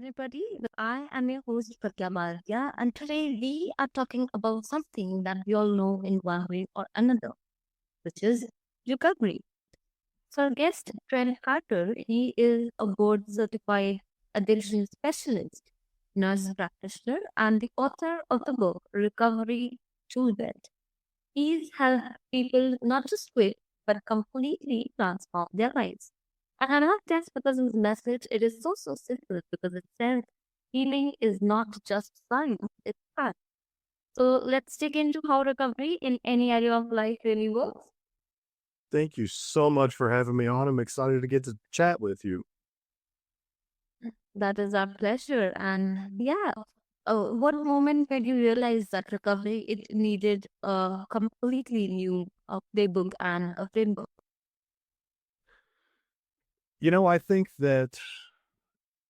everybody. I am your host Pragya, and today we are talking about something that we all know in one way or another, which is recovery. So, our guest Trent Carter, he is a board certified addiction specialist, nurse practitioner, and the author of the book Recovery Toolbelt. He's helped people not just quit, but completely transform their lives. And I love that because his message, it is so simple because it says healing is not just science, it's fact. So let's dig into how recovery in any area of life really works. Thank you so much for having me on. I'm excited to get to chat with you. That is our pleasure. And yeah, what moment when you realized that recovery, it needed a completely new playbook and a framework? I think that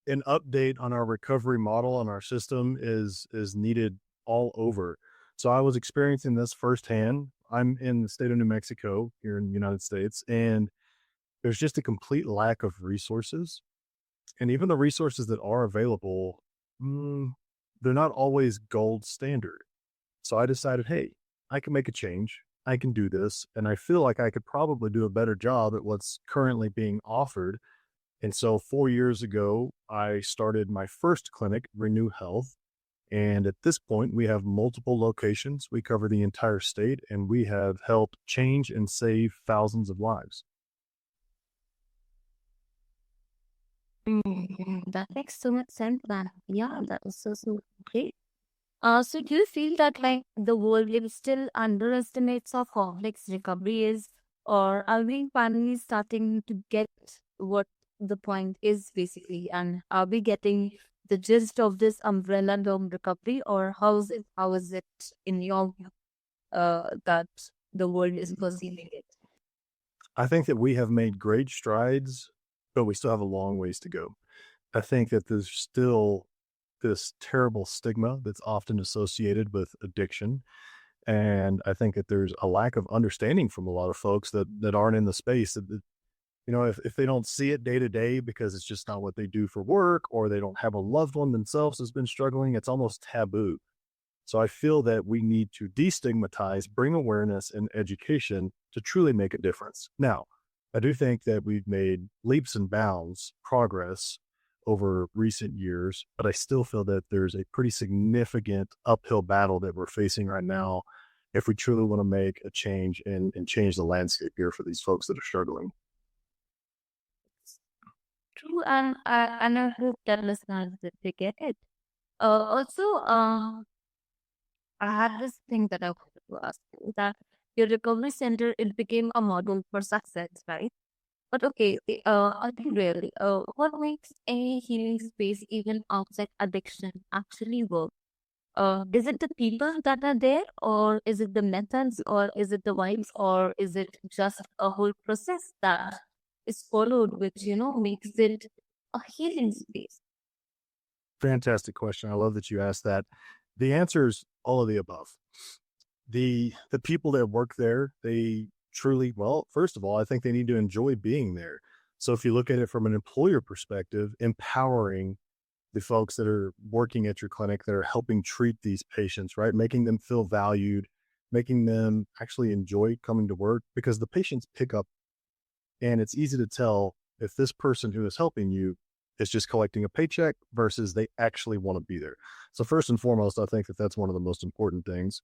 an update on our recovery model on our system is needed all over. So I was experiencing this firsthand. I'm in the state of New Mexico here in the United States, and there's just a complete lack of resources. And even the resources that are available, mm, they're not always gold standard. So I decided, hey, I can make a change. I can do this. And I feel like I could probably do a better job at what's currently being offered. And so 4 years ago, I started my first clinic, Renew Health. And at this point, we have multiple locations. We cover the entire state, and we have helped change and save thousands of lives. That makes so much sense, man. Yeah, that was so great. So do you feel that like the world still underestimates how complex recovery is, or are we finally starting to get what the point is basically, and are we getting the gist of this umbrella term recovery, or how is it in your view that the world is perceiving it? I think that we have made great strides, but we still have a long ways to go. I think that there's still this terrible stigma that's often associated with addiction. And I think that there's a lack of understanding from a lot of folks that aren't in the space if they don't see it day to day because it's just not what they do for work, or they don't have a loved one themselves that's been struggling, it's almost taboo. So I feel that we need to destigmatize, bring awareness and education to truly make a difference. Now, I do think that we've made leaps and bounds progress over recent years, but I still feel that there's a pretty significant uphill battle that we're facing right now if we truly want to make a change and change the landscape here for these folks that are struggling. True, and I hope that listeners that they get it. Also, I had this thing that I wanted to ask you that your recovery center, it became a model for success, right? But okay, I think really, what makes a healing space even outside addiction actually work? Is it the people that are there, or is it the methods, or is it the vibes, or is it just a whole process that is followed, which makes it a healing space? Fantastic question. I love that you asked that. The answer is all of the above. The people that work there, they truly, well, first of all, I think they need to enjoy being there. So if you look at it from an employer perspective, empowering the folks that are working at your clinic that are helping treat these patients, right? Making them feel valued, making them actually enjoy coming to work, because the patients pick up, and it's easy to tell if this person who is helping you is just collecting a paycheck versus they actually want to be there. So first and foremost, I think that that's one of the most important things.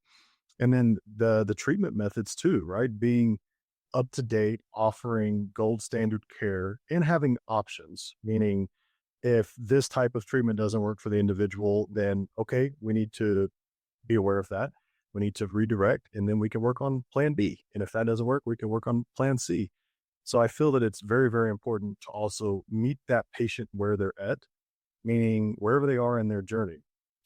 And then the treatment methods too, right? Being up to date, offering gold standard care and having options, meaning if this type of treatment doesn't work for the individual, then okay, we need to be aware of that. We need to redirect, and then we can work on plan B. And if that doesn't work, we can work on plan C. So I feel that it's very, very important to also meet that patient where they're at, meaning wherever they are in their journey.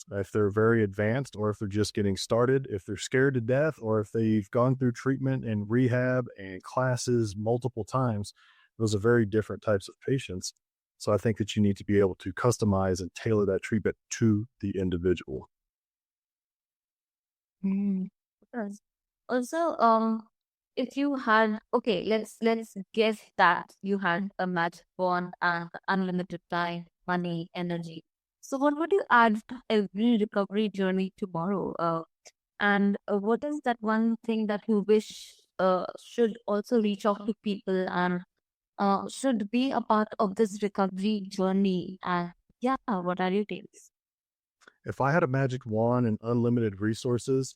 If they're very advanced, or if they're just getting started, if they're scared to death, or if they've gone through treatment and rehab and classes multiple times, those are very different types of patients. So I think that you need to be able to customize and tailor that treatment to the individual. Mm. Yes. Also, if you had okay, let's guess that you had a magic wand and unlimited time, money, energy. So, what would you add to every recovery journey tomorrow? And what is that one thing that you wish should also reach out to people and should be a part of this recovery journey? And yeah, what are your takes? If I had a magic wand and unlimited resources,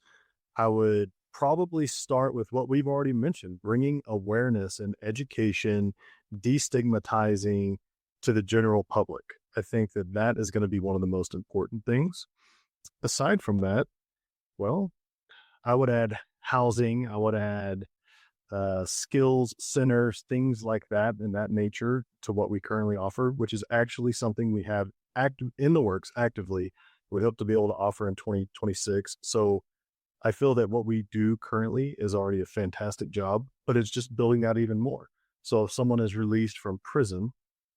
I would probably start with what we've already mentioned, bringing awareness and education, destigmatizing to the general public. I think that that is going to be one of the most important things. Aside from that, well, I would add housing, I would add skills centers, things like that in that nature to what we currently offer, which is actually something we have active in the works actively. We hope to be able to offer in 2026. So I feel that what we do currently is already a fantastic job, but it's just building that even more. So if someone is released from prison,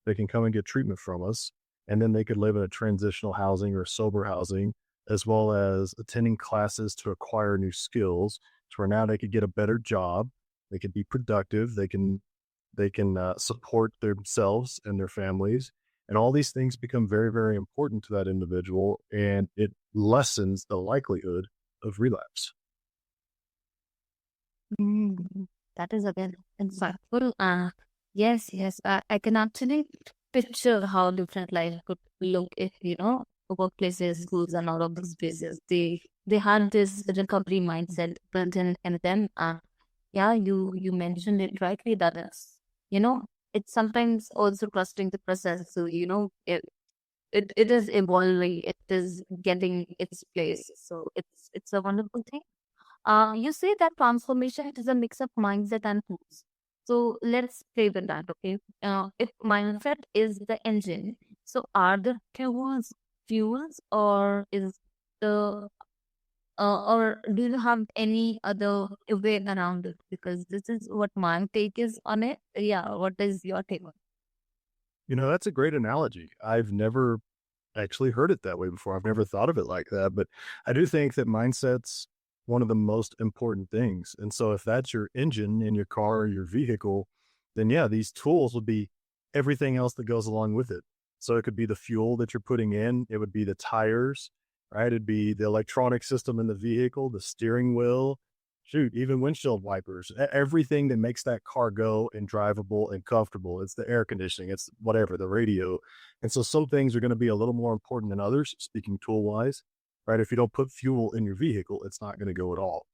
they can come and get treatment from us, and then they could live in a transitional housing or sober housing, as well as attending classes to acquire new skills. To where now they could get a better job, they can be productive, they can support themselves and their families, and all these things become very, very important to that individual, and it lessens the likelihood of relapse. Mm, that is again insightful. Yes, yes, I can actually picture how different life could look if, workplaces, schools, and all of these places, they had this recovery mindset built in them. Yeah, you mentioned it rightly that is, you know, it's sometimes also trusting the process. So, it is evolving, it is getting its place. So it's a wonderful thing. You say that transformation is a mix of mindset and tools. So let's play with that, okay? If mindset is the engine, so are the fuels, or is the or do you have any other way around it? Because this is what my take is on it. Yeah, what is your take on That's a great analogy. I've never actually heard it that way before. I've never thought of it like that, but I do think that mindset's one of the most important things. And so if that's your engine in your car or your vehicle, then yeah, these tools would be everything else that goes along with it. So it could be the fuel that you're putting in, it would be the tires, right? It'd be the electronic system in the vehicle, the steering wheel, shoot, even windshield wipers, everything that makes that car go and drivable and comfortable. It's the air conditioning, it's whatever, the radio. And so some things are going to be a little more important than others, speaking tool wise, right? If you don't put fuel in your vehicle, it's not going to go at all.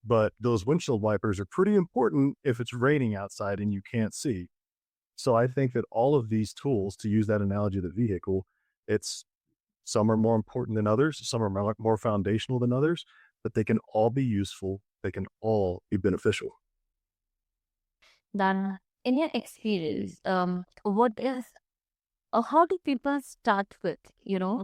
But those windshield wipers are pretty important if it's raining outside and you can't see. So I think that all of these tools, to use that analogy of the vehicle, it's some are more important than others, some are more foundational than others, but they can all be useful. They can all be beneficial. that? In your experience, what is how do people start with,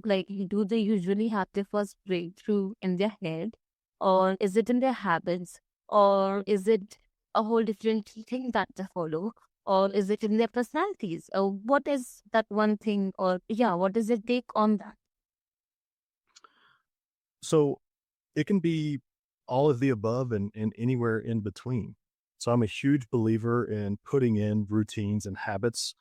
like, do they usually have their first breakthrough in their head, or is it in their habits, or is it a whole different thing that they follow, or is it in their personalities? What is that one thing, or yeah, what is your take on that? So it can be all of the above and anywhere in between. So I'm a huge believer in putting in routines and habits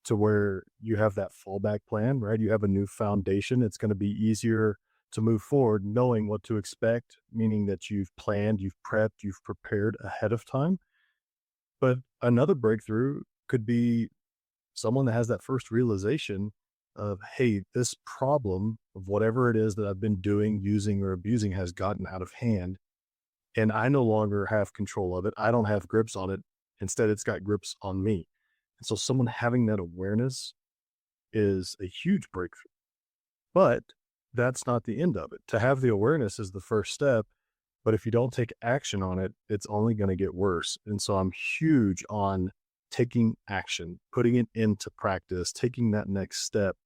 to where you have that fallback plan, right? You have a new foundation. It's going to be easier to move forward knowing what to expect, meaning that you've planned, you've prepped, you've prepared ahead of time. But another breakthrough could be someone that has that first realization of, hey, this problem of whatever it is that I've been doing, using, or abusing has gotten out of hand. And I no longer have control of it. I don't have grips on it. Instead, it's got grips on me. And so, someone having that awareness is a huge breakthrough. But that's not the end of it. To have the awareness is the first step. But if you don't take action on it, it's only going to get worse. And so I'm huge on taking action, putting it into practice, taking that next step.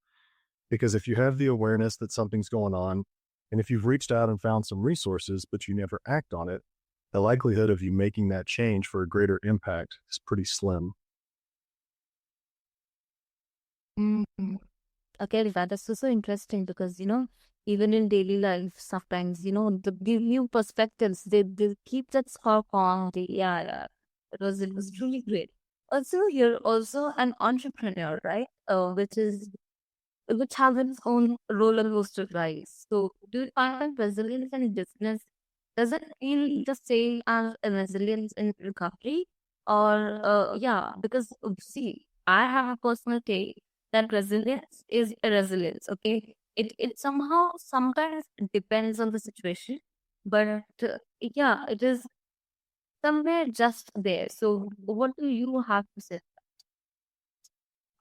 Because if you have the awareness that something's going on, and if you've reached out and found some resources, but you never act on it, the likelihood of you making that change for a greater impact is pretty slim. Mm-hmm. Okay, that is so interesting because, even in daily life, sometimes, the give new perspectives, they keep that spark on. Yeah, yeah. It was truly great. Also, you're also an entrepreneur, right? Which is which has its own roller coaster rise. So, do you find that resilience in business doesn't feel the same as a resilience in recovery? Or, yeah, because see, I have a personal take that resilience is a resilience, okay? It somehow sometimes depends on the situation, but yeah, it is somewhere just there. So, what do you have to say?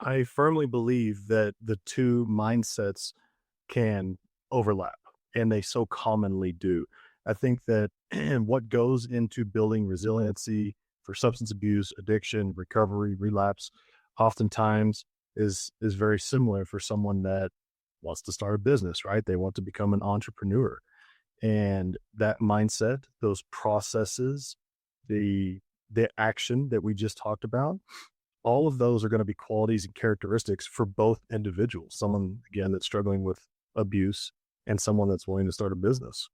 I firmly believe that the two mindsets can overlap, and they so commonly do. I think that what goes into building resiliency for substance abuse, addiction, recovery, relapse, oftentimes is very similar for someone that wants to start a business, right? They want to become an entrepreneur. And that mindset, those processes, the the action that we just talked about, all of those are going to be qualities and characteristics for both individuals. Someone, again, that's struggling with abuse and someone that's willing to start a business.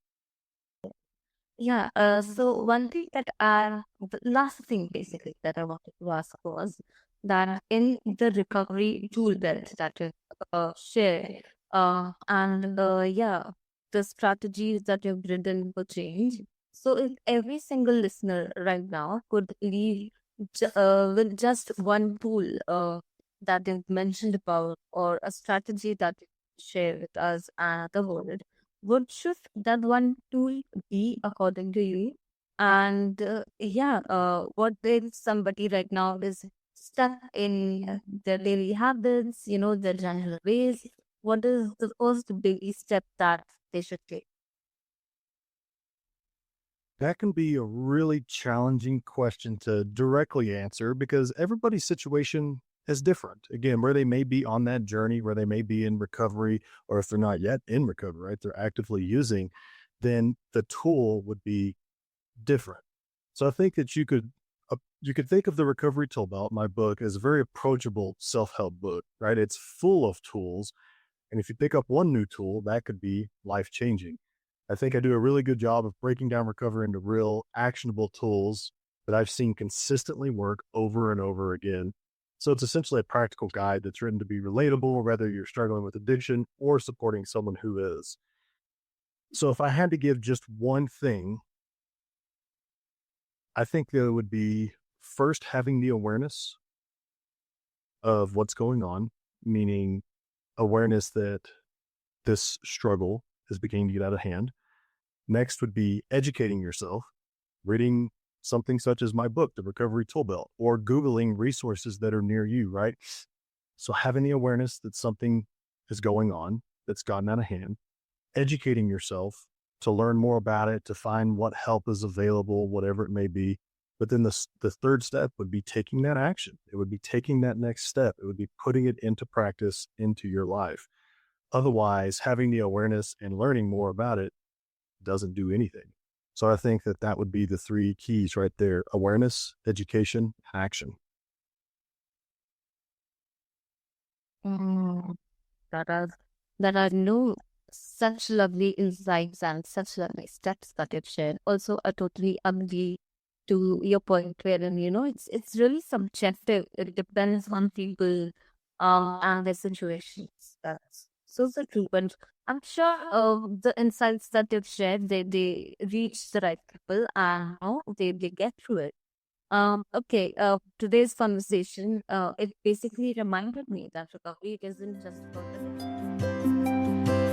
Yeah, so one thing the last thing basically that I wanted to ask was that in the recovery tool belt that you share, and yeah, the strategies that you've written for change. So if every single listener right now could leave with just one tool that they've mentioned about or a strategy that you share with us and the world, what should that one tool be according to you? And yeah, what if somebody right now is stuck in their daily habits, their general ways? What is the first big step that they should take? That can be a really challenging question to directly answer because everybody's situation is different. Again, where they may be on that journey, where they may be in recovery, or if they're not yet in recovery, right? They're actively using, then the tool would be different. So I think that you could think of the Recovery Tool Belt, my book, as a very approachable self-help book, right? It's full of tools, and if you pick up one new tool, that could be life-changing. I think I do a really good job of breaking down recovery into real actionable tools that I've seen consistently work over and over again. So it's essentially a practical guide that's written to be relatable, whether you're struggling with addiction or supporting someone who is. So if I had to give just one thing, I think that it would be first having the awareness of what's going on, meaning awareness that this struggle is beginning to get out of hand. Next would be educating yourself, reading something such as my book, The Recovery Tool Belt, or Googling resources that are near you, right? So having the awareness that something is going on that's gotten out of hand, educating yourself to learn more about it, to find what help is available, whatever it may be. But then the third step would be taking that action. It would be taking that next step. It would be putting it into practice into your life. Otherwise, having the awareness and learning more about it doesn't do anything. So I think that that would be the three keys right there: awareness, education, action. Mm, that are that are no such lovely insights and such lovely steps that you've shared. Also, I totally agree to your point wherein it's really subjective. It depends on people and their situations. That's so true. But I'm sure the insights that you've shared they reach the right people and they get through it. Okay, today's conversation, it basically reminded me that recovery isn't just about addiction.